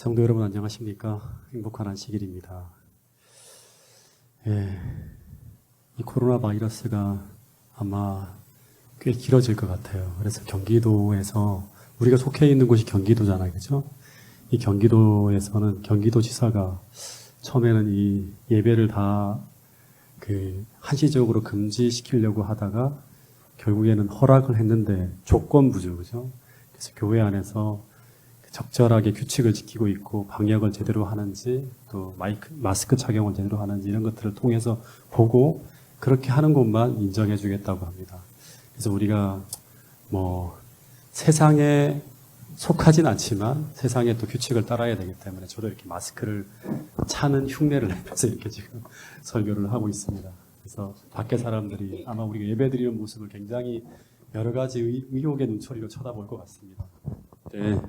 성도 여러분 안녕하십니까? 행복한 안식일입니다. 이 코로나 바이러스가 아마 꽤 길어질 것 같아요. 그래서 경기도에서 우리가 속해 있는 곳이 경기도잖아요, 그죠? 이 경기도에서는 경기도지사가 처음에는 이 예배를 다 한시적으로 금지시키려고 하다가 결국에는 허락을 했는데 조건부죠, 그죠? 그래서 교회 안에서 적절하게 규칙을 지키고 있고 방역을 제대로 하는지 또 마스크 착용을 제대로 하는지 이런 것들을 통해서 보고 그렇게 하는 곳만 인정해 주겠다고 합니다. 그래서 우리가 세상에 속하진 않지만 세상에 또 규칙을 따라야 되기 때문에 저도 이렇게 마스크를 차는 흉내를 내면서 이렇게 지금 설교를 하고 있습니다. 그래서 밖에 사람들이 아마 우리가 예배드리는 모습을 굉장히 여러 가지 의혹의 눈초리로 쳐다볼 것 같습니다. 네.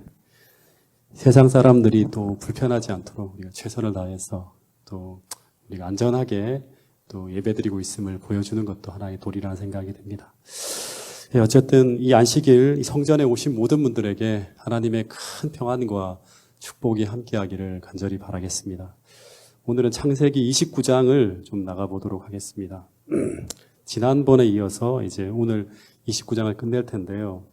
세상 사람들이 또 불편하지 않도록 우리가 최선을 다해서 또 우리가 안전하게 또 예배드리고 있음을 보여주는 것도 하나의 도리라는 생각이 듭니다. 어쨌든 이 안식일 이 성전에 오신 모든 분들에게 하나님의 큰 평안과 축복이 함께하기를 간절히 바라겠습니다. 오늘은 창세기 29장을 좀 나가보도록 하겠습니다. 지난번에 이어서 이제 오늘 29장을 끝낼 텐데요.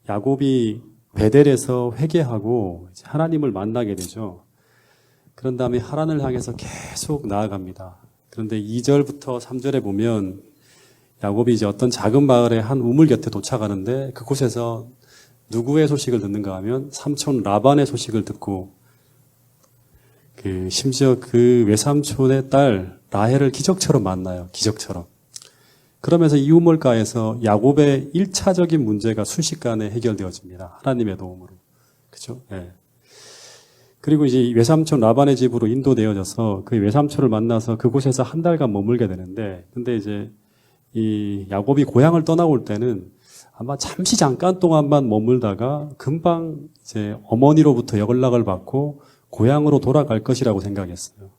야곱이 베델에서 회개하고 하나님을 만나게 되죠. 그런 다음에 하란을 향해서 계속 나아갑니다. 그런데 2절부터 3절에 보면 야곱이 이제 어떤 작은 마을의 한 우물 곁에 도착하는데 그곳에서 누구의 소식을 듣는가 하면 삼촌 라반의 소식을 듣고 심지어 그 외삼촌의 딸 라헬을 기적처럼 만나요. 기적처럼. 그러면서 이 우물가에서 야곱의 1차적인 문제가 순식간에 해결되어집니다. 하나님의 도움으로. 그죠? 네. 그리고 이제 외삼촌 라반의 집으로 인도되어져서 그 외삼촌을 만나서 그곳에서 한 달간 머물게 되는데, 근데 이제 이 야곱이 고향을 떠나올 때는 아마 잠깐 동안만 머물다가 금방 이제 어머니로부터 연락을 받고 고향으로 돌아갈 것이라고 생각했어요.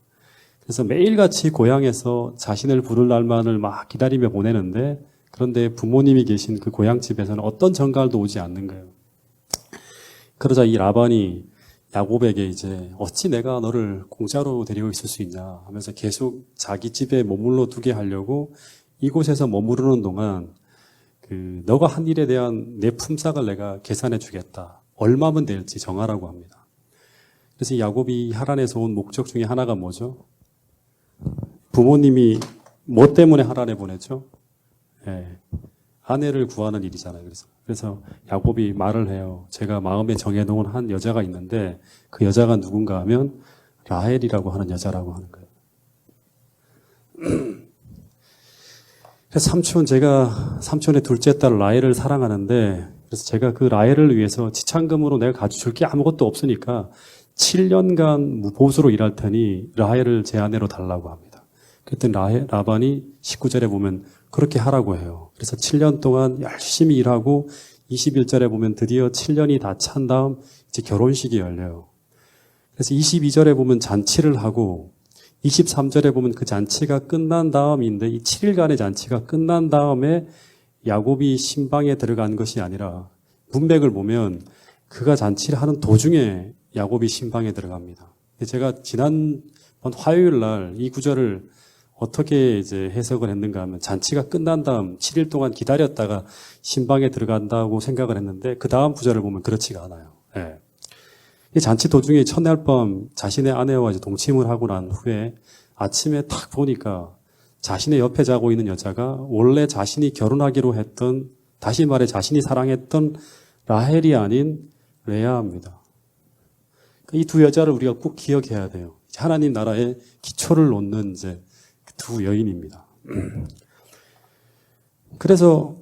그래서 매일같이 고향에서 자신을 부를 날만을 막 기다리며 보내는데 그런데 부모님이 계신 그 고향집에서는 어떤 전갈도 오지 않는 거예요. 그러자 이 라반이 야곱에게 이제 어찌 내가 너를 공짜로 데리고 있을 수 있냐 하면서 계속 자기 집에 머물러 두게 하려고 이곳에서 머무르는 동안 너가 한 일에 대한 내 품삯을 내가 계산해 주겠다. 얼마면 될지 정하라고 합니다. 그래서 야곱이 하란에서 온 목적 중에 하나가 뭐죠? 부모님이 뭐 때문에 하란에 보냈죠? 아내를 구하는 일이잖아요. 그래서 야곱이 말을 해요. 제가 마음에 정해놓은 한 여자가 있는데 그 여자가 누군가 하면 라헬이라고 하는 여자라고 하는 거예요. 그래서 제가 삼촌의 둘째 딸 라헬을 사랑하는데 그래서 제가 그 라헬을 위해서 지참금으로 내가 가져줄 게 아무것도 없으니까 7년간 무보수로 일할 테니 라헬을 제 아내로 달라고 합니다. 그랬더니 라반이 19절에 보면 그렇게 하라고 해요. 그래서 7년 동안 열심히 일하고 21절에 보면 드디어 7년이 다 찬 다음 이제 결혼식이 열려요. 그래서 22절에 보면 잔치를 하고 23절에 보면 그 잔치가 끝난 다음인데 이 7일간의 잔치가 끝난 다음에 야곱이 신방에 들어간 것이 아니라 문맥을 보면 그가 잔치를 하는 도중에 야곱이 신방에 들어갑니다. 제가 지난번 화요일 날 이 구절을 어떻게 이제 해석을 했는가 하면 잔치가 끝난 다음 7일 동안 기다렸다가 신방에 들어간다고 생각을 했는데 그 다음 구절을 보면 그렇지가 않아요. 이 잔치 도중에 첫날 밤 자신의 아내와 이제 동침을 하고 난 후에 아침에 딱 보니까 자신의 옆에 자고 있는 여자가 원래 자신이 결혼하기로 했던, 다시 말해 자신이 사랑했던 라헬이 아닌 레아입니다. 이 두 여자를 우리가 꼭 기억해야 돼요. 하나님 나라의 기초를 놓는 이제 두 여인입니다. 그래서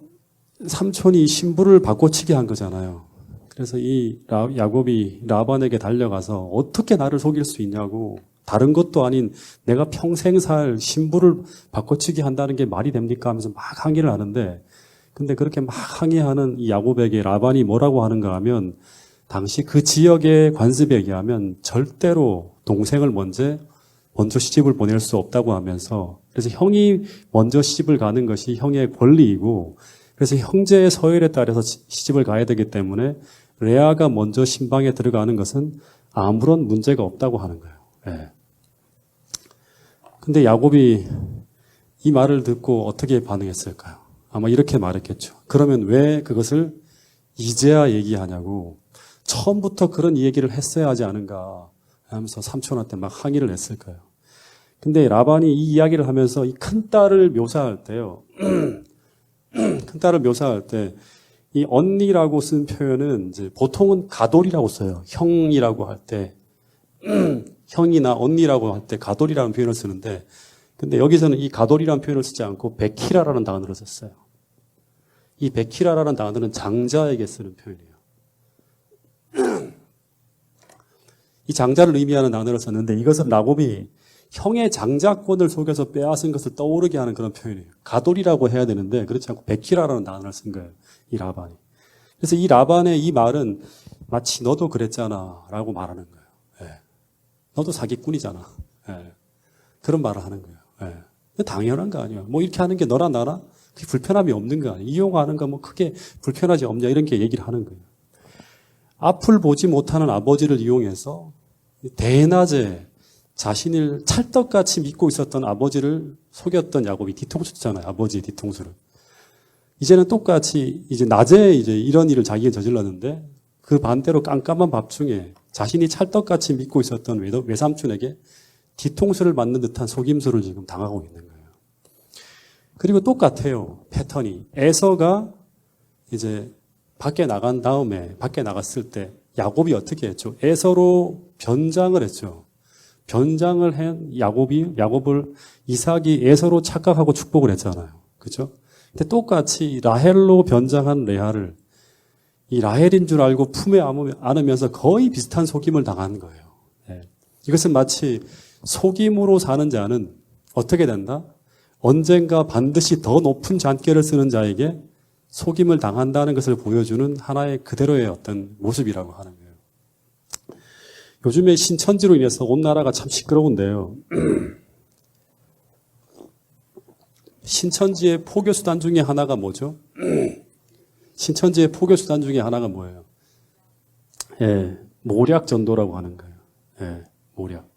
삼촌이 신부를 바꿔치기 한 거잖아요. 그래서 이 야곱이 라반에게 달려가서 어떻게 나를 속일 수 있냐고, 다른 것도 아닌 내가 평생 살 신부를 바꿔치기 한다는 게 말이 됩니까 하면서 막 항의를 하는데, 근데 그렇게 막 항의하는 이 야곱에게 라반이 뭐라고 하는가 하면 당시 그 지역의 관습에 의하면 절대로 동생을 먼저 시집을 보낼 수 없다고 하면서, 그래서 형이 먼저 시집을 가는 것이 형의 권리이고, 그래서 형제의 서열에 따라서 시집을 가야 되기 때문에 레아가 먼저 신방에 들어가는 것은 아무런 문제가 없다고 하는 거예요. 예. 근데 야곱이 이 말을 듣고 어떻게 반응했을까요? 아마 이렇게 말했겠죠. 그러면 왜 그것을 이제야 얘기하냐고, 처음부터 그런 얘기를 했어야 하지 않은가 하면서 삼촌한테 막 항의를 했을까요? 근데 라반이 이 이야기를 하면서 이 큰딸을 묘사할 때요. 큰딸을 묘사할 때 이 언니라고 쓴 표현은 이제 보통은 가돌이라고 써요. 형이라고 할 때, 형이나 언니라고 할 때 가돌이라는 표현을 쓰는데, 근데 여기서는 이 가돌이라는 표현을 쓰지 않고 베키라라는 단어를 썼어요. 이 베키라라는 단어는 장자에게 쓰는 표현이에요. 이 장자를 의미하는 단어를 썼는데 이것은 야곱이 형의 장자권을 속여서 빼앗은 것을 떠오르게 하는 그런 표현이에요. 가돌이라고 해야 되는데 그렇지 않고 베키라라는 단어를 쓴 거예요. 이 라반이. 그래서 이 라반의 이 말은 마치 너도 그랬잖아 라고 말하는 거예요. 예. 너도 사기꾼이잖아. 예. 그런 말을 하는 거예요. 예. 당연한 거 아니야. 뭐 이렇게 하는 게 너나 나나 그게 불편함이 없는 거 아니야. 이용하는 거 뭐 크게 불편하지 없냐 이런 게 얘기를 하는 거예요. 앞을 보지 못하는 아버지를 이용해서 대낮에 자신을 찰떡같이 믿고 있었던 아버지를 속였던 야곱이 뒤통수 쳤잖아요. 아버지의 뒤통수를. 이제는 똑같이 이제 낮에 이제 이런 일을 자기가 저질렀는데 그 반대로 깜깜한 밤중에 자신이 찰떡같이 믿고 있었던 외삼촌에게 뒤통수를 맞는 듯한 속임수를 지금 당하고 있는 거예요. 그리고 똑같아요. 패턴이. 에서가 이제 밖에 나간 다음에 밖에 나갔을 때 야곱이 어떻게 했죠? 에서로 변장을 했죠. 변장을 한 야곱을 이삭이 에서로 착각하고 축복을 했잖아요. 그렇죠? 근데 똑같이 라헬로 변장한 레아를 이 라헬인 줄 알고 품에 안으면서 거의 비슷한 속임을 당한 거예요. 네. 이것은 마치 속임으로 사는 자는 어떻게 된다? 언젠가 반드시 더 높은 잔꾀를 쓰는 자에게 속임을 당한다는 것을 보여주는 하나의 그대로의 어떤 모습이라고 하는 거예요. 요즘에 신천지로 인해서 온 나라가 참 시끄러운데요. 신천지의 포교수단 중에 하나가 뭐죠? 신천지의 포교수단 중에 하나가 뭐예요? 예, 모략전도라고 하는 거예요. 예, 모략.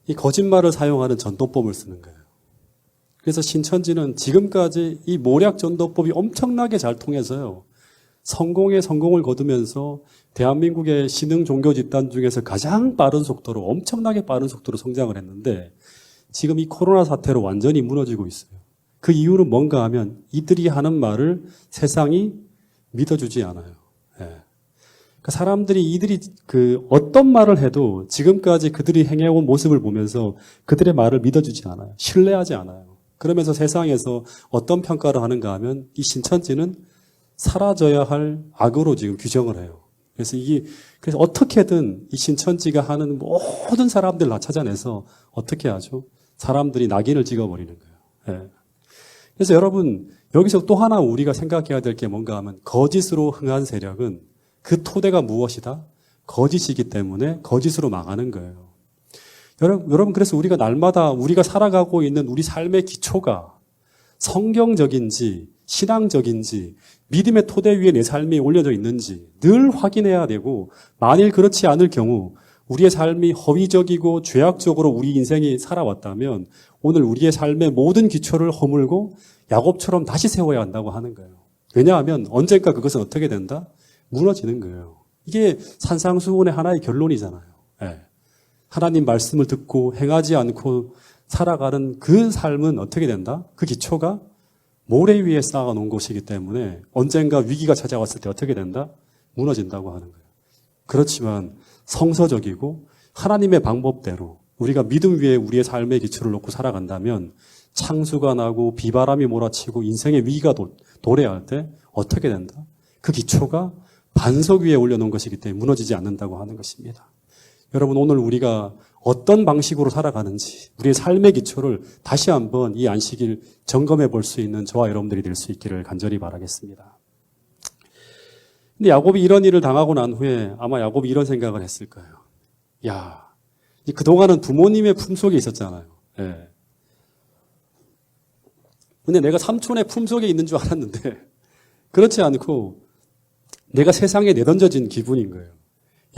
이 거짓말을 사용하는 전도법을 쓰는 거예요. 그래서 신천지는 지금까지 이 모략전도법이 엄청나게 잘 통해서요. 성공에 성공을 거두면서 대한민국의 신흥 종교 집단 중에서 가장 빠른 속도로, 엄청나게 빠른 속도로 성장을 했는데 지금 이 코로나 사태로 완전히 무너지고 있어요. 그 이유는 뭔가 하면 이들이 하는 말을 세상이 믿어주지 않아요. 예. 그러니까 사람들이 이들이 어떤 말을 해도 지금까지 그들이 행해온 모습을 보면서 그들의 말을 믿어주지 않아요. 신뢰하지 않아요. 그러면서 세상에서 어떤 평가를 하는가 하면 이 신천지는 사라져야 할 악으로 지금 규정을 해요. 그래서 어떻게든 이 신천지가 하는 모든 사람들 다 찾아내서 어떻게 하죠? 사람들이 낙인을 찍어버리는 거예요. 예. 그래서 여러분, 여기서 또 하나 우리가 생각해야 될 게 뭔가 하면 거짓으로 흥한 세력은 그 토대가 무엇이다? 거짓이기 때문에 거짓으로 망하는 거예요. 여러분, 그래서 우리가 날마다 우리가 살아가고 있는 우리 삶의 기초가 성경적인지 신앙적인지 믿음의 토대 위에 내 삶이 올려져 있는지 늘 확인해야 되고, 만일 그렇지 않을 경우 우리의 삶이 허위적이고 죄악적으로 우리 인생이 살아왔다면 오늘 우리의 삶의 모든 기초를 허물고 야곱처럼 다시 세워야 한다고 하는 거예요. 왜냐하면 언젠가 그것은 어떻게 된다? 무너지는 거예요. 이게 산상수훈의 하나의 결론이잖아요. 네. 하나님 말씀을 듣고 행하지 않고 살아가는 그 삶은 어떻게 된다? 그 기초가 모래 위에 쌓아놓은 것이기 때문에 언젠가 위기가 찾아왔을 때 어떻게 된다? 무너진다고 하는 거예요. 그렇지만 성서적이고 하나님의 방법대로 우리가 믿음 위에 우리의 삶의 기초를 놓고 살아간다면 창수가 나고 비바람이 몰아치고 인생의 위기가 도래할 때 어떻게 된다? 그 기초가 반석 위에 올려놓은 것이기 때문에 무너지지 않는다고 하는 것입니다. 여러분, 오늘 우리가 어떤 방식으로 살아가는지 우리의 삶의 기초를 다시 한번 이 안식일 점검해 볼 수 있는 저와 여러분들이 될 수 있기를 간절히 바라겠습니다. 근데 야곱이 이런 일을 당하고 난 후에 아마 야곱이 이런 생각을 했을 거예요. 야, 그동안은 부모님의 품속에 있었잖아요. 예. 근데 내가 삼촌의 품속에 있는 줄 알았는데 그렇지 않고 내가 세상에 내던져진 기분인 거예요.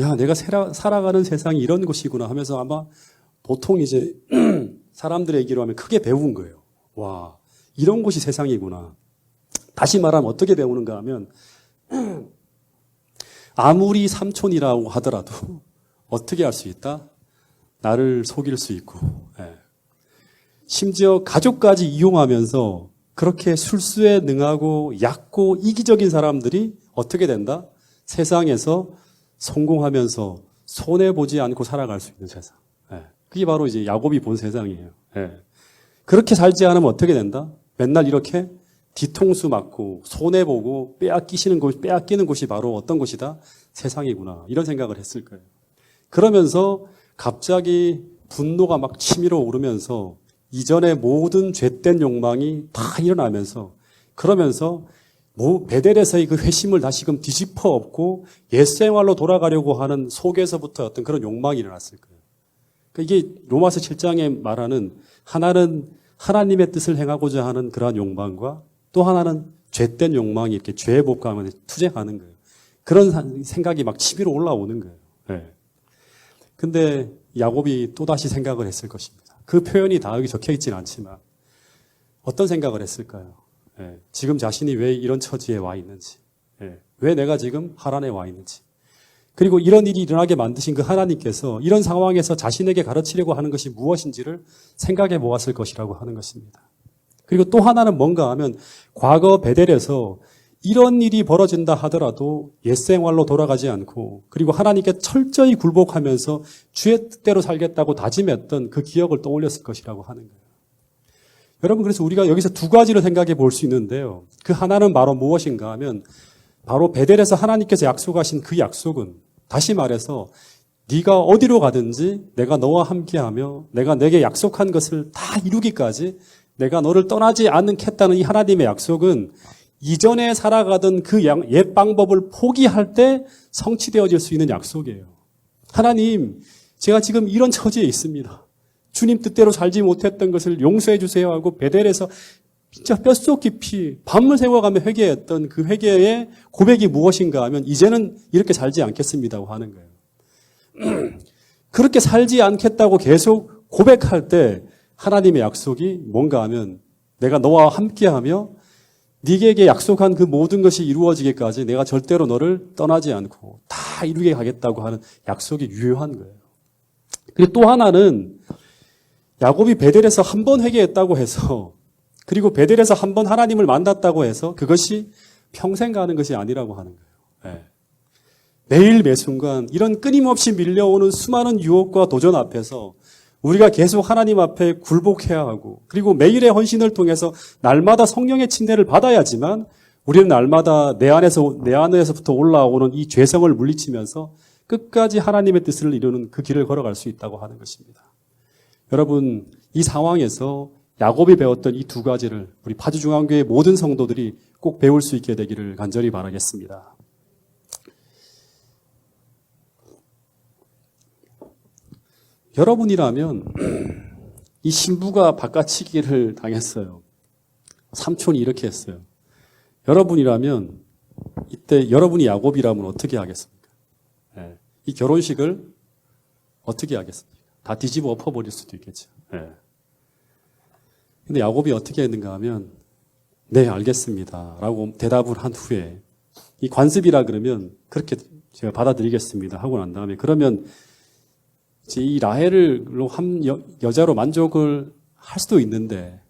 야, 내가 살아가는 세상이 이런 곳이구나 하면서 아마 보통 이제 사람들의 얘기로 하면 크게 배운 거예요. 와, 이런 곳이 세상이구나. 다시 말하면 어떻게 배우는가 하면 아무리 삼촌이라고 하더라도 어떻게 할 수 있다? 나를 속일 수 있고, 예. 심지어 가족까지 이용하면서 그렇게 술수에 능하고 얕고 이기적인 사람들이 어떻게 된다? 세상에서 성공하면서 손해보지 않고 살아갈 수 있는 세상. 예. 그게 바로 이제 야곱이 본 세상이에요. 예. 그렇게 살지 않으면 어떻게 된다? 맨날 이렇게 뒤통수 맞고 손해보고 빼앗기는 곳이 바로 어떤 곳이다? 세상이구나. 이런 생각을 했을 거예요. 그러면서 갑자기 분노가 막 치밀어 오르면서 이전의 모든 죄된 욕망이 다 일어나면서 그러면서 베델에서의 그 회심을 다시금 뒤집어 엎고 옛생활로 돌아가려고 하는 속에서부터 어떤 그런 욕망이 일어났을 거예요. 그러니까 이게 로마서 7장에 말하는 하나는 하나님의 뜻을 행하고자 하는 그러한 욕망과 또 하나는 죄된 욕망이 이렇게 죄의 복감에 투쟁하는 거예요. 그런 생각이 막 치밀어 올라오는 거예요. 네. 근데 야곱이 또다시 생각을 했을 것입니다. 그 표현이 다 여기 적혀 있지는 않지만 어떤 생각을 했을까요? 예, 지금 자신이 왜 이런 처지에 와 있는지, 예, 왜 내가 지금 하란에 와 있는지, 그리고 이런 일이 일어나게 만드신 그 하나님께서 이런 상황에서 자신에게 가르치려고 하는 것이 무엇인지를 생각해 보았을 것이라고 하는 것입니다. 그리고 또 하나는 뭔가 하면 과거 베델에서 이런 일이 벌어진다 하더라도 옛생활로 돌아가지 않고 그리고 하나님께 철저히 굴복하면서 주의 뜻대로 살겠다고 다짐했던 그 기억을 떠올렸을 것이라고 하는 거예요. 여러분, 그래서 우리가 여기서 두 가지를 생각해 볼 수 있는데요. 그 하나는 바로 무엇인가 하면 바로 베델에서 하나님께서 약속하신 그 약속은 다시 말해서 네가 어디로 가든지 내가 너와 함께하며 내가 내게 약속한 것을 다 이루기까지 내가 너를 떠나지 않겠다는 이 하나님의 약속은 이전에 살아가던 그 옛 방법을 포기할 때 성취되어질 수 있는 약속이에요. 하나님, 제가 지금 이런 처지에 있습니다. 주님 뜻대로 살지 못했던 것을 용서해 주세요 하고 베델에서 진짜 뼛속 깊이 밤을 새워가며 회개했던 그 회개의 고백이 무엇인가 하면 이제는 이렇게 살지 않겠습니다고 하는 거예요. 그렇게 살지 않겠다고 계속 고백할 때 하나님의 약속이 뭔가 하면 내가 너와 함께하며 네게 약속한 그 모든 것이 이루어지기까지 내가 절대로 너를 떠나지 않고 다 이루게 가겠다고 하는 약속이 유효한 거예요. 그리고 또 하나는 야곱이 베델에서 한 번 회개했다고 해서 그리고 베델에서 한 번 하나님을 만났다고 해서 그것이 평생 가는 것이 아니라고 하는 거예요. 네. 매일 매순간 이런 끊임없이 밀려오는 수많은 유혹과 도전 앞에서 우리가 계속 하나님 앞에 굴복해야 하고 그리고 매일의 헌신을 통해서 날마다 성령의 침례를 받아야지만 우리는 날마다 내 안에서부터 올라오는 이 죄성을 물리치면서 끝까지 하나님의 뜻을 이루는 그 길을 걸어갈 수 있다고 하는 것입니다. 여러분, 이 상황에서 야곱이 배웠던 이 두 가지를 우리 파주중앙교회 모든 성도들이 꼭 배울 수 있게 되기를 간절히 바라겠습니다. 여러분이라면 이 신부가 바꿔치기를 당했어요. 삼촌이 이렇게 했어요. 여러분이라면 이때 여러분이 야곱이라면 어떻게 하겠습니까? 네. 이 결혼식을 어떻게 하겠습니까? 다 뒤집어 엎어버릴 수도 있겠죠. 네. 근데 야곱이 어떻게 했는가 하면 네, 알겠습니다 라고 대답을 한 후에 이 관습이라 그러면 그렇게 제가 받아들이겠습니다 하고 난 다음에 그러면 이제 이 라헬로 한 여자로 만족을 할 수도 있는데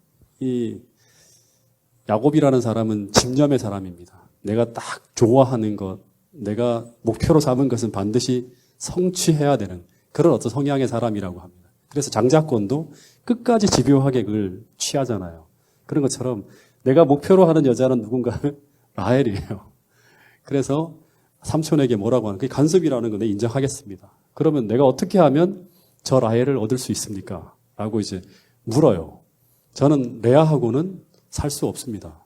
이 야곱이라는 사람은 집념의 사람입니다. 내가 딱 좋아하는 것, 내가 목표로 삼은 것은 반드시 성취해야 되는 그런 어떤 성향의 사람이라고 합니다. 그래서 장자권도 끝까지 집요하게 그걸 취하잖아요. 그런 것처럼 내가 목표로 하는 여자는 누군가 라헬이에요. 그래서 삼촌에게 뭐라고 하는 그게 간섭이라는 건 인정하겠습니다. 그러면 내가 어떻게 하면 저 라헬을 얻을 수 있습니까? 라고 이제 물어요. 저는 레아하고는 살 수 없습니다.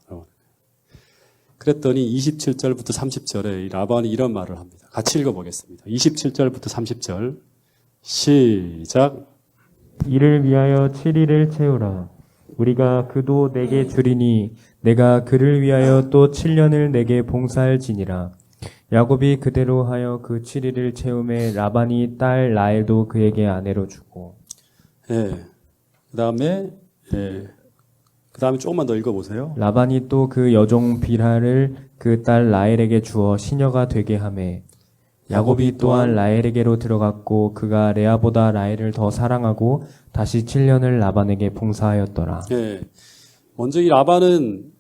그랬더니 27절부터 30절에 라반이 이런 말을 합니다. 같이 읽어보겠습니다. 27절부터 30절 시작. 이를 위하여 7일을 채우라. 우리가 그도 내게 주리니 내가 그를 위하여 또 7년을 내게 봉사할지니라. 야곱이 그대로 하여 그 7일을 채우매 라반이 딸 라헬도 그에게 아내로 주고. 예. 그다음에 그다음에 조금만 더 읽어보세요. 라반이 또 그 여종 빌하를 그 딸 라헬에게 주어 시녀가 되게 하매 야곱이 또한 라헬에게로 들어갔고 그가 레아보다 라헬을 더 사랑하고 다시 7년을 라반에게 봉사하였더라. 예. 먼저 이 라반은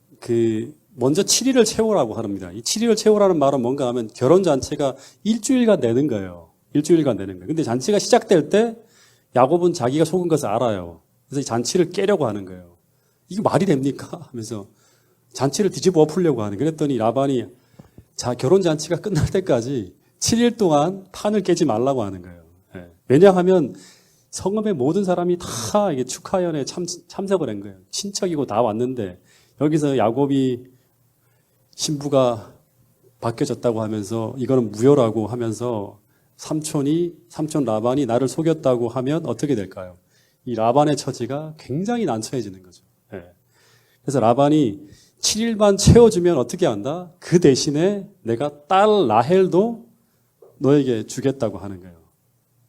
먼저 7일을 채우라고 합니다. 이 7일을 채우라는 말은 뭔가 하면 결혼 잔치가 일주일간 되는 거예요. 일주일간 되는 거예요. 근데 잔치가 시작될 때 야곱은 자기가 속은 것을 알아요. 그래서 이 잔치를 깨려고 하는 거예요. 이게 말이 됩니까? 하면서 잔치를 뒤집어 엎으려고 하는 거예요. 그랬더니 라반이 결혼 잔치가 끝날 때까지 7일 동안 판을 깨지 말라고 하는 거예요. 예. 왜냐하면 성읍의 모든 사람이 다 이게 축하연에 참석을 한 거예요. 친척이고 다 왔는데 여기서 야곱이 신부가 바뀌어졌다고 하면서 이거는 무효라고 하면서 삼촌 라반이 나를 속였다고 하면 어떻게 될까요? 이 라반의 처지가 굉장히 난처해지는 거죠. 예. 그래서 라반이 7일만 채워주면 어떻게 한다? 그 대신에 내가 딸 라헬도 너에게 주겠다고 하는 거예요.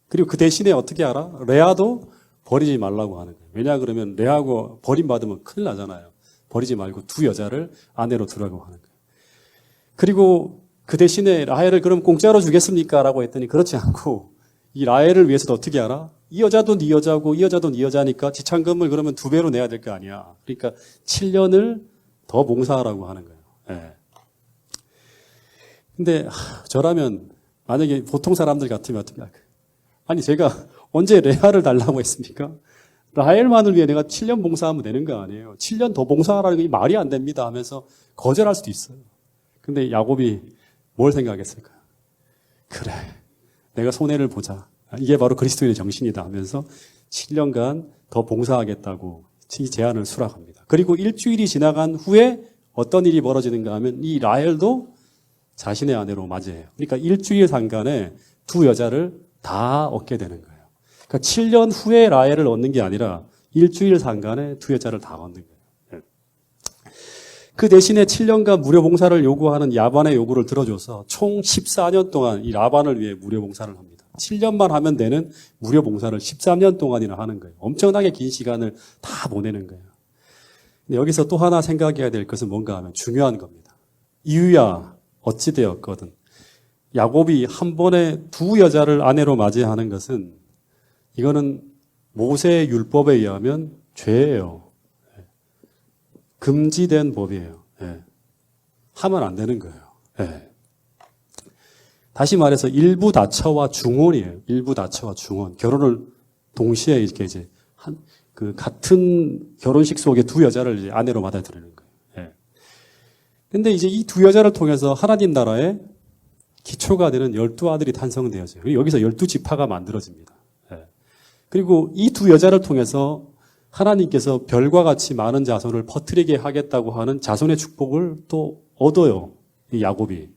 그리고 그 대신에 어떻게 알아? 레아도 버리지 말라고 하는 거예요. 왜냐 그러면 레아고 버림받으면 큰일 나잖아요. 버리지 말고 두 여자를 아내로 두라고 하는 거예요. 그리고 그 대신에 라헬을 그럼 공짜로 주겠습니까? 라고 했더니 그렇지 않고 이 라헬을 위해서도 어떻게 알아? 이 여자도 네 여자고 이 여자도 네 여자니까 지참금을 그러면 2배로 내야 될 거 아니야. 그러니까 7년을 더 봉사하라고 하는 거예요. 예. 근데 저라면 만약에 보통 사람들 같으면 어떻게 할까요? 아니 제가 언제 레아를 달라고 했습니까? 라헬만을 위해 내가 7년 봉사하면 되는 거 아니에요. 7년 더 봉사하라는 게 말이 안 됩니다 하면서 거절할 수도 있어요. 근데 야곱이 뭘 생각했을까요? 그래, 내가 손해를 보자. 이게 바로 그리스도인의 정신이다 하면서 7년간 더 봉사하겠다고 이 제안을 수락합니다. 그리고 일주일이 지나간 후에 어떤 일이 벌어지는가 하면 이 라헬도 자신의 아내로 맞이해요. 그러니까 일주일 상간에 두 여자를 다 얻게 되는 거예요. 그러니까 7년 후에 라헬을 얻는 게 아니라 일주일 상간에 두 여자를 다 얻는 거예요. 그 대신에 7년간 무료 봉사를 요구하는 야반의 요구를 들어줘서 총 14년 동안 이 라반을 위해 무료 봉사를 합니다. 7년만 하면 되는 무료 봉사를 13년 동안이나 하는 거예요. 엄청나게 긴 시간을 다 보내는 거예요. 근데 여기서 또 하나 생각해야 될 것은 뭔가 하면 중요한 겁니다. 이유야 어찌 되었거든 야곱이 한 번에 두 여자를 아내로 맞이하는 것은 이거는 모세의 율법에 의하면 죄예요. 금지된 법이에요. 하면 안 되는 거예요. 다시 말해서 일부 다처와 중혼이에요. 일부 다처와 중혼. 결혼을 동시에 이렇게 이제 같은 결혼식 속에 두 여자를 이제 아내로 받아들이는 거예요. 근데 이제 이 두 여자를 통해서 하나님 나라의 기초가 되는 12아들이 탄생되어져요. 여기서 12지파가 만들어집니다. 그리고 이 두 여자를 통해서 하나님께서 별과 같이 많은 자손을 퍼뜨리게 하겠다고 하는 자손의 축복을 또 얻어요. 이 야곱이.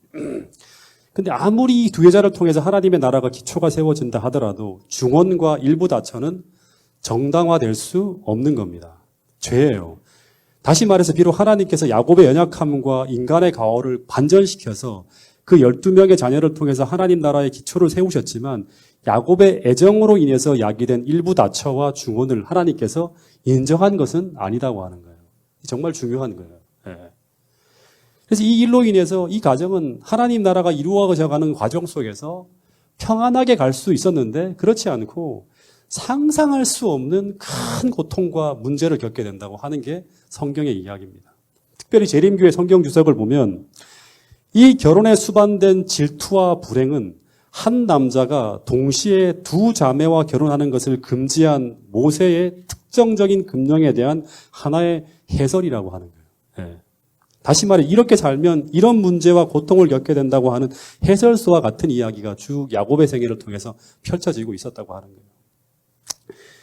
근데 아무리 이 두 여자를 통해서 하나님의 나라가 기초가 세워진다 하더라도 중혼과 일부 다처는 정당화될 수 없는 겁니다. 죄예요. 다시 말해서 비록 하나님께서 야곱의 연약함과 인간의 가호를 반전시켜서 그 12명의 자녀를 통해서 하나님 나라의 기초를 세우셨지만 야곱의 애정으로 인해서 야기된 일부 다처와 중혼을 하나님께서 인정한 것은 아니다고 하는 거예요. 정말 중요한 거예요. 그래서 이 일로 인해서 이 가정은 하나님 나라가 이루어져가는 과정 속에서 평안하게 갈 수 있었는데 그렇지 않고 상상할 수 없는 큰 고통과 문제를 겪게 된다고 하는 게 성경의 이야기입니다. 특별히 재림교회 성경 주석을 보면 이 결혼에 수반된 질투와 불행은 한 남자가 동시에 두 자매와 결혼하는 것을 금지한 모세의 특정적인 금령에 대한 하나의 해설이라고 하는 거예요. 다시 말해 이렇게 살면 이런 문제와 고통을 겪게 된다고 하는 해설서와 같은 이야기가 쭉 야곱의 생애를 통해서 펼쳐지고 있었다고 하는 거예요.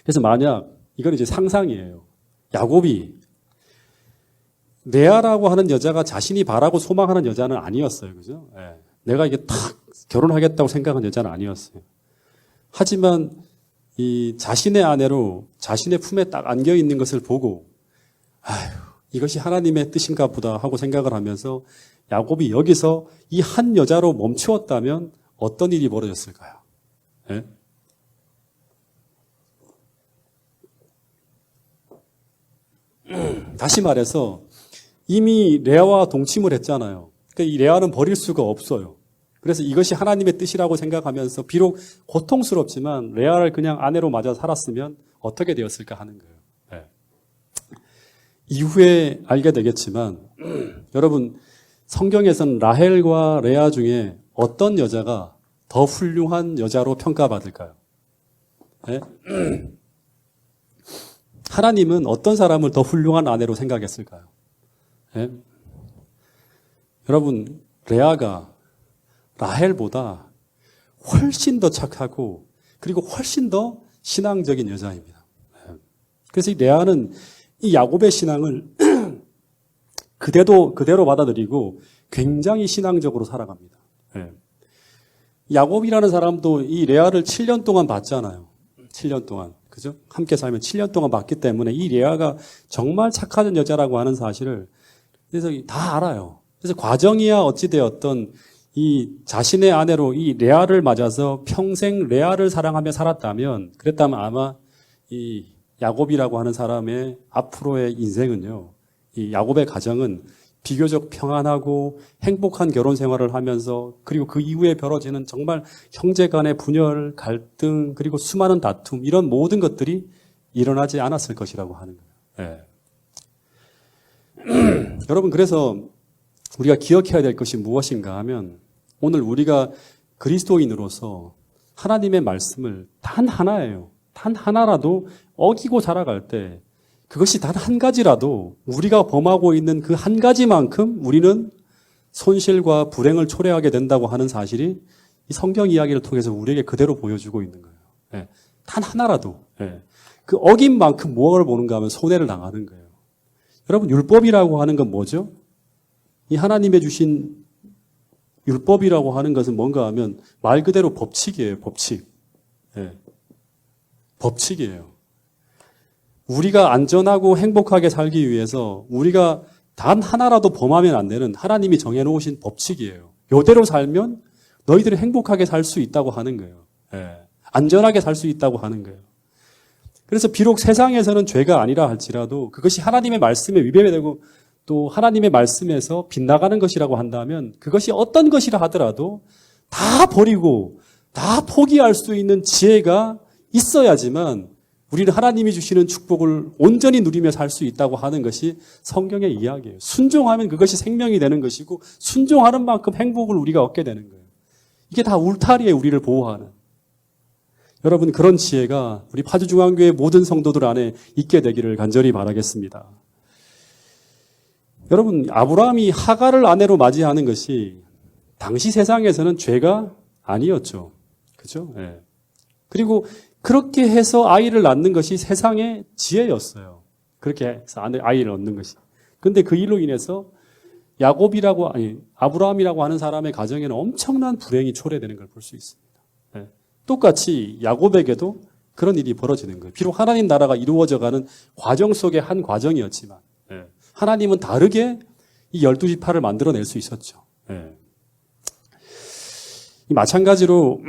그래서 만약 이건 이제 상상이에요. 야곱이 레아라고 하는 여자가 자신이 바라고 소망하는 여자는 아니었어요. 그죠? 내가 이게 딱 결혼하겠다고 생각한 여자는 아니었어요. 하지만 이 자신의 아내로 자신의 품에 딱 안겨 있는 것을 보고 아휴, 이것이 하나님의 뜻인가 보다 하고 생각을 하면서 야곱이 여기서 이 한 여자로 멈추었다면 어떤 일이 벌어졌을까요? 예? 다시 말해서 이미 레아와 동침을 했잖아요. 그러니까 이 레아는 버릴 수가 없어요. 그래서 이것이 하나님의 뜻이라고 생각하면서 비록 고통스럽지만 레아를 그냥 아내로 맞아 살았으면 어떻게 되었을까 하는 거예요. 네. 이후에 알게 되겠지만 여러분 성경에서는 라헬과 레아 중에 어떤 여자가 더 훌륭한 여자로 평가받을까요? 네? 하나님은 어떤 사람을 더 훌륭한 아내로 생각했을까요? 네? 여러분 레아가 라헬보다 훨씬 더 착하고 그리고 훨씬 더 신앙적인 여자입니다. 그래서 이 레아는 이 야곱의 신앙을 그대로 받아들이고 굉장히 신앙적으로 살아갑니다. 야곱이라는 사람도 이 레아를 7년 동안 봤잖아요. 7년 동안. 그죠? 함께 살면 7년 동안 봤기 때문에 이 레아가 정말 착한 여자라고 하는 사실을 그래서 다 알아요. 그래서 과정이야 어찌되었던 이 자신의 아내로 이 레아를 맞아서 평생 레아를 사랑하며 살았다면 그랬다면 아마 이 야곱이라고 하는 사람의 앞으로의 인생은요. 이 야곱의 가정은 비교적 평안하고 행복한 결혼 생활을 하면서 그리고 그 이후에 벌어지는 정말 형제 간의 분열, 갈등 그리고 수많은 다툼 이런 모든 것들이 일어나지 않았을 것이라고 하는 거예요. 네. 여러분 그래서 우리가 기억해야 될 것이 무엇인가 하면 오늘 우리가 그리스도인으로서 하나님의 말씀을 단 하나예요. 단 하나라도 어기고 살아갈 때 그것이 단 한 가지라도 우리가 범하고 있는 그 한 가지만큼 우리는 손실과 불행을 초래하게 된다고 하는 사실이 이 성경 이야기를 통해서 우리에게 그대로 보여주고 있는 거예요. 예. 단 하나라도. 예. 그 어긴 만큼 무엇을 보는가 하면 손해를 당하는 거예요. 여러분 율법이라고 하는 건 뭐죠? 이 하나님의 주신 율법이라고 하는 것은 뭔가 하면 말 그대로 법칙이에요. 법칙. 예. 법칙이에요. 우리가 안전하고 행복하게 살기 위해서 우리가 단 하나라도 범하면 안 되는 하나님이 정해놓으신 법칙이에요. 이대로 살면 너희들이 행복하게 살 수 있다고 하는 거예요. 예. 안전하게 살 수 있다고 하는 거예요. 그래서 비록 세상에서는 죄가 아니라 할지라도 그것이 하나님의 말씀에 위배되고 또 하나님의 말씀에서 빗나가는 것이라고 한다면 그것이 어떤 것이라 하더라도 다 버리고 다 포기할 수 있는 지혜가 있어야지만 우리는 하나님이 주시는 축복을 온전히 누리며 살 수 있다고 하는 것이 성경의 이야기예요. 순종하면 그것이 생명이 되는 것이고 순종하는 만큼 행복을 우리가 얻게 되는 거예요. 이게 다 울타리에 우리를 보호하는. 여러분 그런 지혜가 우리 파주중앙교회 모든 성도들 안에 있게 되기를 간절히 바라겠습니다. 여러분 아브라함이 하갈을 아내로 맞이하는 것이 당시 세상에서는 죄가 아니었죠. 그죠? 예. 그리고 그렇게 해서 아이를 낳는 것이 세상의 지혜였어요. 그렇게 해서 아이를 얻는 것이. 그런데 그 일로 인해서 아브라함이라고 하는 사람의 가정에는 엄청난 불행이 초래되는 걸 볼 수 있습니다. 예. 똑같이 야곱에게도 그런 일이 벌어지는 거예요. 비록 하나님 나라가 이루어져가는 과정 속의 한 과정이었지만 예. 하나님은 다르게 이 12지파를 만들어낼 수 있었죠. 예. 마찬가지로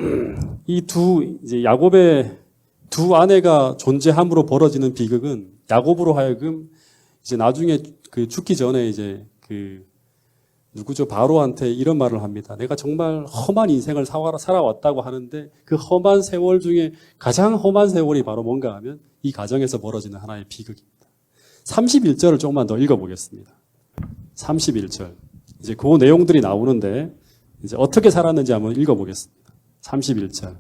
이제 야곱의 두 아내가 존재함으로 벌어지는 비극은 야곱으로 하여금 이제 나중에 그 죽기 전에 이제 그 누구죠? 바로한테 이런 말을 합니다. 내가 정말 험한 인생을 살아왔다고 하는데 그 험한 세월 중에 가장 험한 세월이 바로 뭔가 하면 이 가정에서 벌어지는 하나의 비극입니다. 31절을 조금만 더 읽어보겠습니다. 31절. 이제 그 내용들이 나오는데 이제 어떻게 살았는지 한번 읽어보겠습니다. 31절.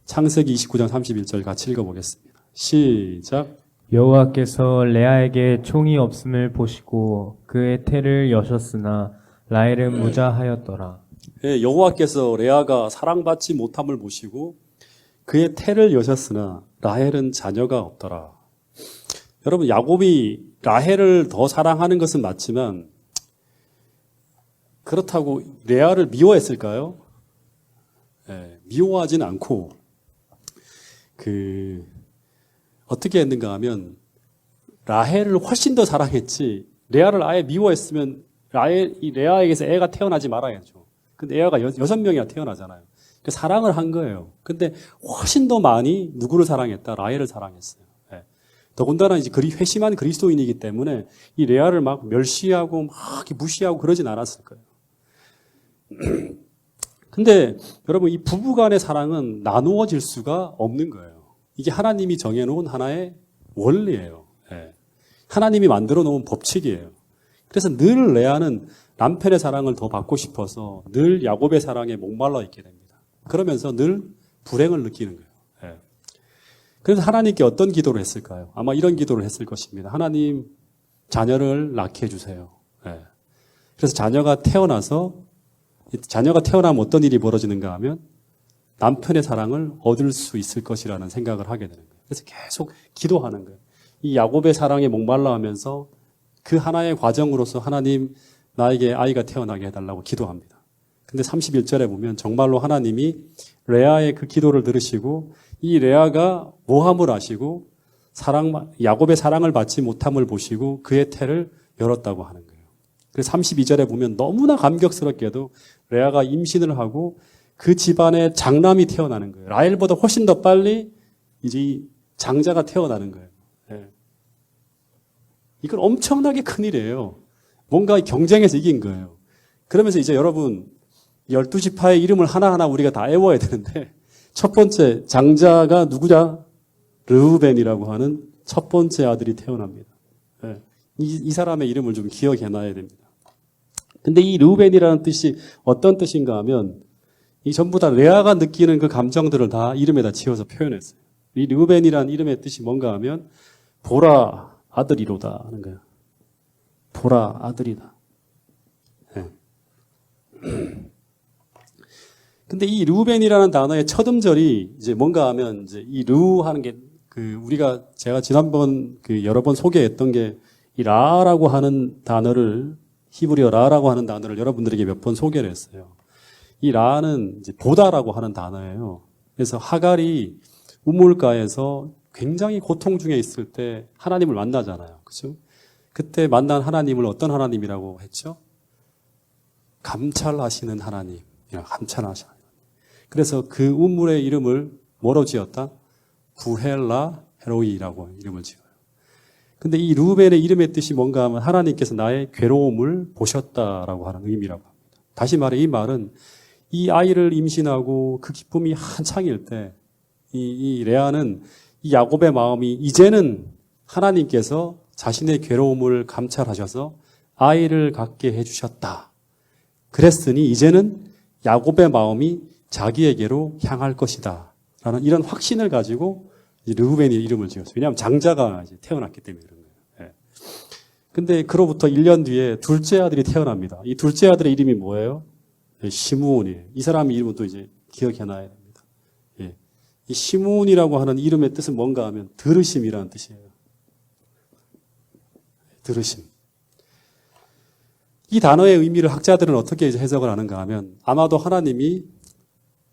창세기 29장 31절 같이 읽어보겠습니다. 시작. 여호와께서 레아에게 총이 없음을 보시고 그의 태를 여셨으나 라헬은 무자하였더라. 예, 여호와께서 레아가 사랑받지 못함을 보시고 그의 태를 여셨으나 라헬은 자녀가 없더라. 여러분 야곱이 라헬을 더 사랑하는 것은 맞지만 그렇다고 레아를 미워했을까요? 예, 미워하진 않고 어떻게 했는가 하면 라헬을 훨씬 더 사랑했지 레아를 아예 미워했으면 이 레아에게서 애가 태어나지 말아야죠. 근데 레아가 6명이나 태어나잖아요. 그 사랑을 한 거예요. 근데 훨씬 더 많이 누구를 사랑했다? 라헬을 사랑했어요. 예. 더군다나 이제 회심한 그리스도인이기 때문에 이 레아를 막 멸시하고 막 무시하고 그러진 않았을 거예요. 근데 여러분 이 부부 간의 사랑은 나누어질 수가 없는 거예요. 이게 하나님이 정해놓은 하나의 원리예요. 예. 하나님이 만들어 놓은 법칙이에요. 그래서 늘 레아는 남편의 사랑을 더 받고 싶어서 늘 야곱의 사랑에 목말라 있게 됩니다. 그러면서 늘 불행을 느끼는 거예요. 예. 그래서 하나님께 어떤 기도를 했을까요? 아마 이런 기도를 했을 것입니다. 하나님, 자녀를 낳게 해주세요. 예. 그래서 자녀가 태어나면 어떤 일이 벌어지는가 하면 남편의 사랑을 얻을 수 있을 것이라는 생각을 하게 되는 거예요. 그래서 계속 기도하는 거예요. 이 야곱의 사랑에 목말라 하면서 그 하나의 과정으로서 하나님 나에게 아이가 태어나게 해달라고 기도합니다. 근데 31절에 보면 정말로 하나님이 레아의 그 기도를 들으시고 이 레아가 모함을 하시고 야곱의 사랑을 받지 못함을 보시고 그의 태를 열었다고 하는 거예요. 그래서 32절에 보면 너무나 감격스럽게도 레아가 임신을 하고 그 집안에 장남이 태어나는 거예요. 라헬보다 훨씬 더 빨리 이제 이 장자가 태어나는 거예요. 예. 이건 엄청나게 큰일이에요. 뭔가 경쟁에서 이긴 거예요. 그러면서 이제 여러분 12지파의 이름을 하나하나 우리가 다 외워야 되는데 첫 번째 장자가 누구냐? 르우벤이라고 하는 첫 번째 아들이 태어납니다. 예. 이 사람의 이름을 좀 기억해놔야 됩니다. 근데 이 르우벤이라는 뜻이 어떤 뜻인가 하면 이 전부 다 레아가 느끼는 그 감정들을 다 이름에다 지어서 표현했어요. 이 르우벤이라는 이름의 뜻이 뭔가 하면 보라 아들이로다 하는 거예요. 보라 아들이다. 네. 근데 이 르우벤이라는 단어의 첫 음절이 이제 뭔가 하면 이제 이 르우 하는 게 제가 지난번 여러 번 소개했던 게 이 라라고 하는 단어를 히브리어 라라고 하는 단어를 여러분들에게 몇 번 소개를 했어요. 이 라는 이제 보다라고 하는 단어예요. 그래서 하갈이 우물가에서 굉장히 고통 중에 있을 때 하나님을 만나잖아요. 그렇죠? 그때 만난 하나님을 어떤 하나님이라고 했죠? 감찰하시는 하나님. 감찰하시는 하나님. 그래서 그 우물의 이름을 뭐로 지었다? 부헬라 헤로이라고 이름을 지어요. 근데 이 르우벤의 이름의 뜻이 뭔가 하면 하나님께서 나의 괴로움을 보셨다라고 하는 의미라고 합니다. 다시 말해 이 말은 이 아이를 임신하고 그 기쁨이 한창일 때 이 레아는 이 야곱의 마음이 이제는 하나님께서 자신의 괴로움을 감찰하셔서 아이를 갖게 해주셨다. 그랬으니 이제는 야곱의 마음이 자기에게로 향할 것이다. 라는 이런 확신을 가지고 르우벤이 이름을 지었어요. 왜냐하면 장자가 이제 태어났기 때문에 그런 거예요. 예. 근데 그로부터 1년 뒤에 둘째 아들이 태어납니다. 이 둘째 아들의 이름이 뭐예요? 시므온이에요. 이 사람의 이름은 또 이제 기억해놔야 됩니다. 예. 이 시므온이라고 하는 이름의 뜻은 뭔가 하면 들으심이라는 뜻이에요. 들으심. 이 단어의 의미를 학자들은 어떻게 해석을 하는가 하면 아마도 하나님이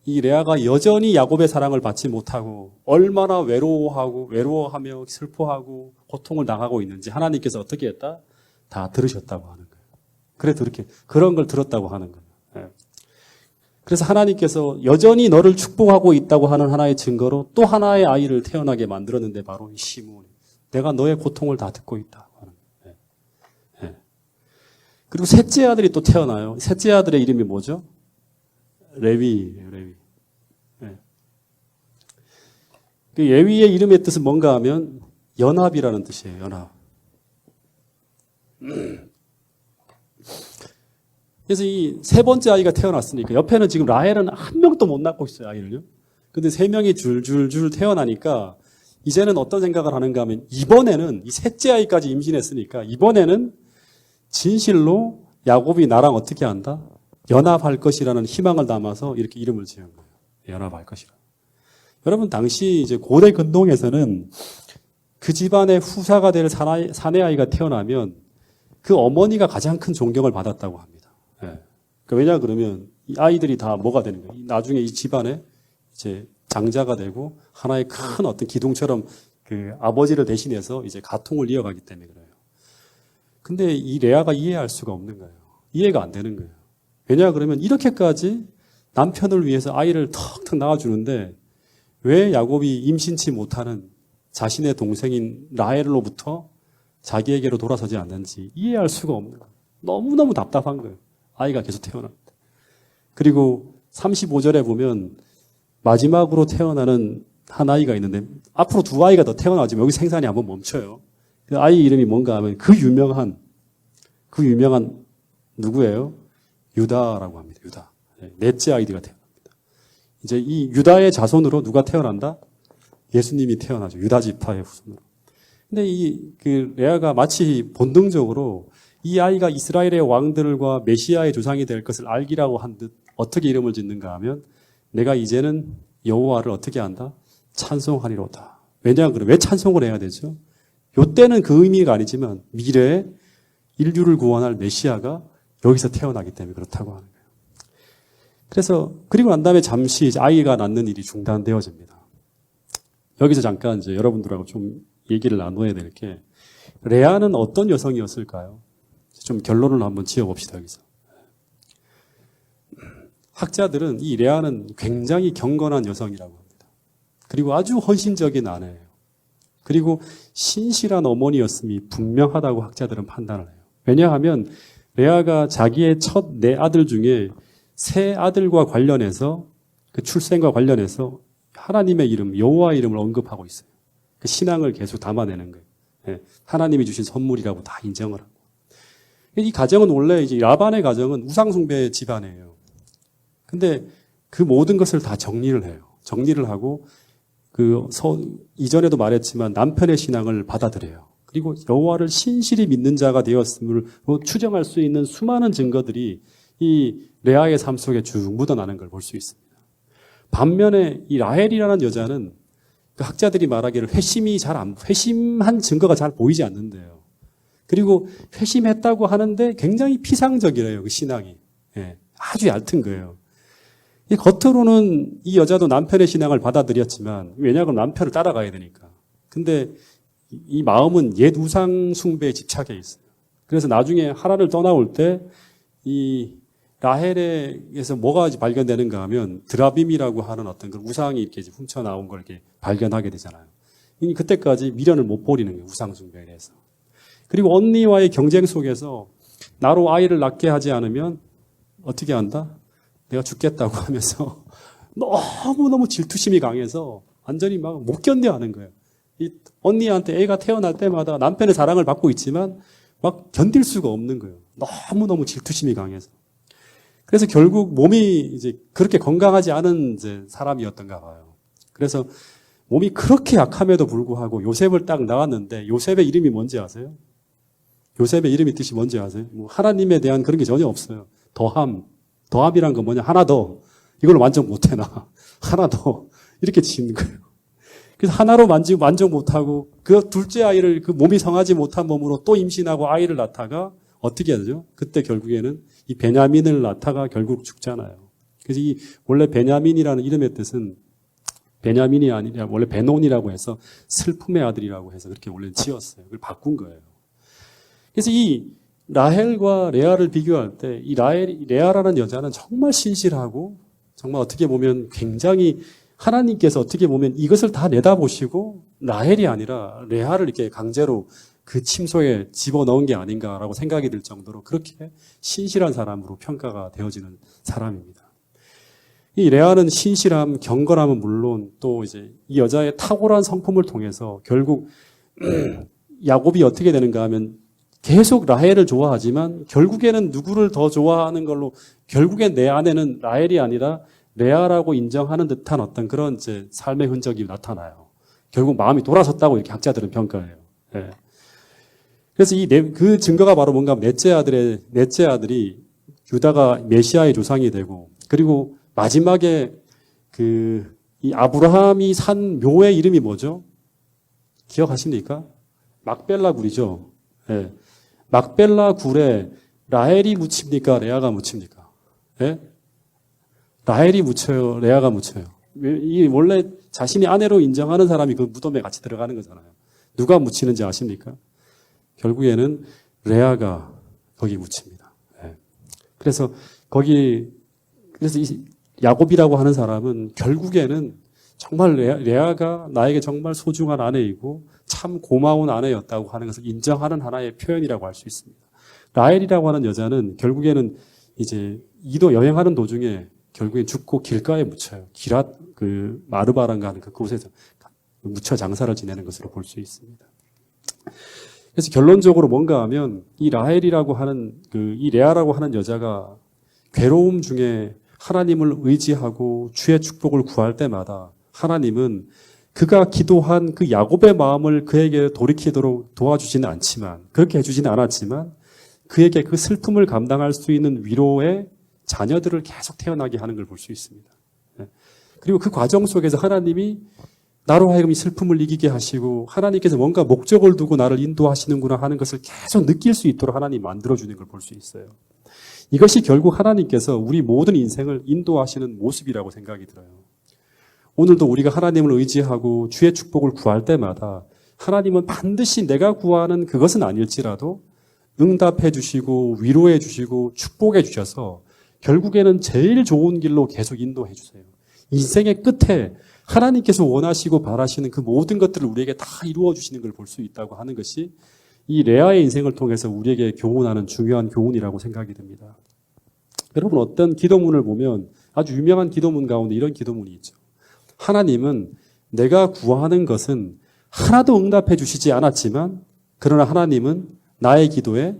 이 레아가 여전히 야곱의 사랑을 받지 못하고 얼마나 외로워하며 슬퍼하고 고통을 당하고 있는지 하나님께서 어떻게 했다? 다 들으셨다고 하는 거예요. 그래도 이렇게 그런 걸 들었다고 하는 거예요. 예. 그래서 하나님께서 여전히 너를 축복하고 있다고 하는 하나의 증거로 또 하나의 아이를 태어나게 만들었는데 바로 이 시므온. 내가 너의 고통을 다 듣고 있다고 하는 거예요. 예. 예. 그리고 셋째 아들이 또 태어나요. 셋째 아들의 이름이 뭐죠? 레위예요, 레위. 예. 그 레위의 이름의 뜻은 뭔가 하면 연합이라는 뜻이에요, 연합. 그래서 이 세 번째 아이가 태어났으니까 옆에는 지금 라헬은 한 명도 못 낳고 있어요, 아이를요. 근데 세 명이 줄줄줄 태어나니까 이제는 어떤 생각을 하는가 하면 이번에는 이 셋째 아이까지 임신했으니까 이번에는 진실로 야곱이 나랑 어떻게 한다? 연합할 것이라는 희망을 담아서 이렇게 이름을 지은 거예요. 연합할 것이라. 여러분 당시 이제 고대 근동에서는 그 집안의 후사가 될 사내 아이가 태어나면 그 어머니가 가장 큰 존경을 받았다고 합니다. 예. 왜냐 그러면 이 아이들이 다 뭐가 되는 거예요? 나중에 이 집안에 이제 장자가 되고 하나의 큰 어떤 기둥처럼 그 아버지를 대신해서 이제 가통을 이어가기 때문에 그래요. 근데 이 레아가 이해할 수가 없는 거예요. 이해가 안 되는 거예요. 왜냐 그러면 이렇게까지 남편을 위해서 아이를 턱턱 낳아주는데 왜 야곱이 임신치 못하는 자신의 동생인 라헬로부터 자기에게로 돌아서지 않는지 이해할 수가 없는 거예요. 너무너무 답답한 거예요. 아이가 계속 태어납니다. 그리고 35절에 보면 마지막으로 태어나는 한 아이가 있는데 앞으로 두 아이가 더 태어나지만 여기 생산이 한번 멈춰요. 그 아이 이름이 뭔가 하면 그 유명한 누구예요? 유다라고 합니다. 유다. 넷째 아이가 태어납니다. 이제 이 유다의 자손으로 누가 태어난다? 예수님이 태어나죠. 유다 지파의 후손으로. 근데 그 레아가 마치 본능적으로 이 아이가 이스라엘의 왕들과 메시아의 조상이 될 것을 알기라고 한 듯 어떻게 이름을 짓는가 하면 내가 이제는 여호와를 어떻게 한다? 찬송하리로다. 왜냐하면 왜 찬송을 해야 되죠? 요때는 그 의미가 아니지만 미래에 인류를 구원할 메시아가 여기서 태어나기 때문에 그렇다고 하는 거예요. 그래서 그리고 난 다음에 잠시 아이가 낳는 일이 중단되어집니다. 여기서 잠깐 이제 여러분들하고 좀 얘기를 나눠야 될 게 레아는 어떤 여성이었을까요? 좀 결론을 한번 지어봅시다. 여기서 학자들은 이 레아는 굉장히 경건한 여성이라고 합니다. 그리고 아주 헌신적인 아내예요. 그리고 신실한 어머니였음이 분명하다고 학자들은 판단을 해요. 왜냐하면 레아가 자기의 첫 네 아들 중에 세 아들과 관련해서 그 출생과 관련해서 하나님의 이름, 여호와 이름을 언급하고 있어요. 그 신앙을 계속 담아내는 거예요. 예, 하나님이 주신 선물이라고 다 인정을 하고. 이 가정은 원래 이제 라반의 가정은 우상숭배 집안이에요. 근데 그 모든 것을 다 정리를 해요. 정리를 하고 이전에도 말했지만 남편의 신앙을 받아들여요. 그리고 여호와를 신실히 믿는 자가 되었음을 추정할 수 있는 수많은 증거들이 이 레아의 삶 속에 쭉 묻어나는 걸 볼 수 있습니다. 반면에 이 라헬이라는 여자는 그 학자들이 말하기를 회심한 증거가 잘 보이지 않는데요. 그리고 회심했다고 하는데 굉장히 피상적이래요. 그 신앙이. 예, 아주 얕은 거예요. 이 겉으로는 이 여자도 남편의 신앙을 받아들였지만 왜냐하면 남편을 따라가야 되니까. 근데 이 마음은 옛 우상 숭배에 집착해 있어요. 그래서 나중에 하나를 떠나올 때 이 라헬에서 뭐가 발견되는가 하면 드라빔이라고 하는 어떤 그 우상이 이렇게 훔쳐 나온 걸 이렇게 발견하게 되잖아요. 그때까지 미련을 못 버리는 거예요. 우상 숭배에 대해서. 그리고 언니와의 경쟁 속에서 나로 아이를 낳게 하지 않으면 어떻게 한다? 내가 죽겠다고 하면서 너무너무 질투심이 강해서 완전히 막 못 견뎌하는 거예요. 이 언니한테 애가 태어날 때마다 남편의 사랑을 받고 있지만 막 견딜 수가 없는 거예요. 너무너무 질투심이 강해서. 그래서 결국 몸이 이제 그렇게 건강하지 않은 이제 사람이었던가 봐요. 그래서 몸이 그렇게 약함에도 불구하고 요셉을 딱 낳았는데 요셉의 이름이 뭔지 아세요? 요셉의 이름이 뜻이 뭔지 아세요? 뭐 하나님에 대한 그런 게 전혀 없어요. 더함이란 건 뭐냐? 하나 더. 이걸 완전 못해나. 하나 더. 이렇게 짓는 거예요. 그래서 하나로 만족 못하고 그 둘째 아이를 그 몸이 성하지 못한 몸으로 또 임신하고 아이를 낳다가 어떻게 하죠? 그때 결국에는 이 베냐민을 낳다가 결국 죽잖아요. 그래서 이 원래 베냐민이라는 이름의 뜻은 베냐민이 아니라 원래 베논이라고 해서 슬픔의 아들이라고 해서 그렇게 원래 지었어요. 그걸 바꾼 거예요. 그래서 이 라헬과 레아를 비교할 때 이 레아라는 여자는 정말 신실하고 정말 어떻게 보면 굉장히 하나님께서 어떻게 보면 이것을 다 내다보시고 라헬이 아니라 레아를 이렇게 강제로 그 침소에 집어넣은 게 아닌가라고 생각이 들 정도로 그렇게 신실한 사람으로 평가가 되어지는 사람입니다. 이 레아는 신실함, 경건함은 물론 또 이제 이 여자의 탁월한 성품을 통해서 결국 야곱이 어떻게 되는가 하면 계속 라헬을 좋아하지만 결국에는 누구를 더 좋아하는 걸로 결국엔 내 안에는 라헬이 아니라 레아라고 인정하는 듯한 어떤 그런 이제 삶의 흔적이 나타나요. 결국 마음이 돌아섰다고 이렇게 학자들은 평가해요. 네. 그래서 그 증거가 바로 뭔가 넷째 아들이 유다가 메시아의 조상이 되고 그리고 마지막에 이 아브라함이 산 묘의 이름이 뭐죠? 기억하십니까? 막벨라 굴이죠. 네. 막벨라 굴에 라헬이 묻힙니까? 레아가 묻힙니까? 네? 라헬이 묻혀요? 레아가 묻혀요? 이 원래 자신이 아내로 인정하는 사람이 그 무덤에 같이 들어가는 거잖아요. 누가 묻히는지 아십니까? 결국에는 레아가 거기 묻힙니다. 예. 그래서 이 야곱이라고 하는 사람은 결국에는 정말 레아가 나에게 정말 소중한 아내이고 참 고마운 아내였다고 하는 것을 인정하는 하나의 표현이라고 할 수 있습니다. 라헬이라고 하는 여자는 결국에는 이제 이도 여행하는 도중에 결국엔 죽고 길가에 묻혀요. 마르바란가 하는 그곳에서 묻혀 장사를 지내는 것으로 볼 수 있습니다. 그래서 결론적으로 뭔가 하면 이 라헬이라고 하는 이 레아라고 하는 여자가 괴로움 중에 하나님을 의지하고 주의 축복을 구할 때마다 하나님은 그가 기도한 그 야곱의 마음을 그에게 돌이키도록 도와주지는 않지만, 그렇게 해주지는 않았지만 그에게 그 슬픔을 감당할 수 있는 위로의 자녀들을 계속 태어나게 하는 걸 볼 수 있습니다. 그리고 그 과정 속에서 하나님이 나로 하여금 이 슬픔을 이기게 하시고 하나님께서 뭔가 목적을 두고 나를 인도하시는구나 하는 것을 계속 느낄 수 있도록 하나님이 만들어주는 걸 볼 수 있어요. 이것이 결국 하나님께서 우리 모든 인생을 인도하시는 모습이라고 생각이 들어요. 오늘도 우리가 하나님을 의지하고 주의 축복을 구할 때마다 하나님은 반드시 내가 구하는 그것은 아닐지라도 응답해 주시고 위로해 주시고 축복해 주셔서 결국에는 제일 좋은 길로 계속 인도해 주세요. 인생의 끝에 하나님께서 원하시고 바라시는 그 모든 것들을 우리에게 다 이루어 주시는 걸 볼 수 있다고 하는 것이 이 레아의 인생을 통해서 우리에게 교훈하는 중요한 교훈이라고 생각이 듭니다. 여러분, 어떤 기도문을 보면 아주 유명한 기도문 가운데 이런 기도문이 있죠. 하나님은 내가 구하는 것은 하나도 응답해 주시지 않았지만 그러나 하나님은 나의 기도에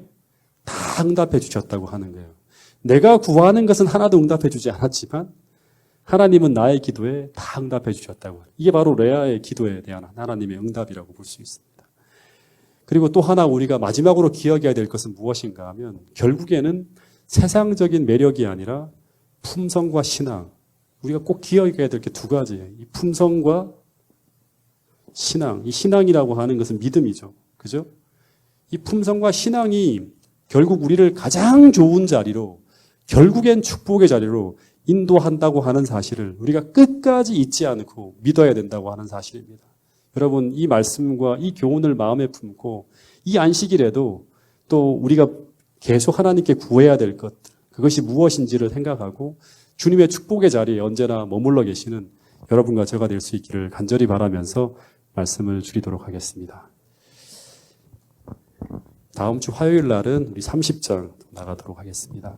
다 응답해 주셨다고 하는 거예요. 내가 구하는 것은 하나도 응답해 주지 않았지만 하나님은 나의 기도에 다 응답해 주셨다고. 이게 바로 레아의 기도에 대한 하나님의 응답이라고 볼 수 있습니다. 그리고 또 하나 우리가 마지막으로 기억해야 될 것은 무엇인가 하면 결국에는 세상적인 매력이 아니라 품성과 신앙. 우리가 꼭 기억해야 될 게 두 가지예요. 이 품성과 신앙. 이 신앙이라고 하는 것은 믿음이죠. 그죠? 이 품성과 신앙이 결국 우리를 가장 좋은 자리로, 결국엔 축복의 자리로 인도한다고 하는 사실을 우리가 끝까지 잊지 않고 믿어야 된다고 하는 사실입니다. 여러분, 이 말씀과 이 교훈을 마음에 품고 이 안식일에도 또 우리가 계속 하나님께 구해야 될 것들, 그것이 무엇인지를 생각하고 주님의 축복의 자리에 언제나 머물러 계시는 여러분과 제가 될 수 있기를 간절히 바라면서 말씀을 줄이도록 하겠습니다. 다음 주 화요일 날은 우리 30장 나가도록 하겠습니다.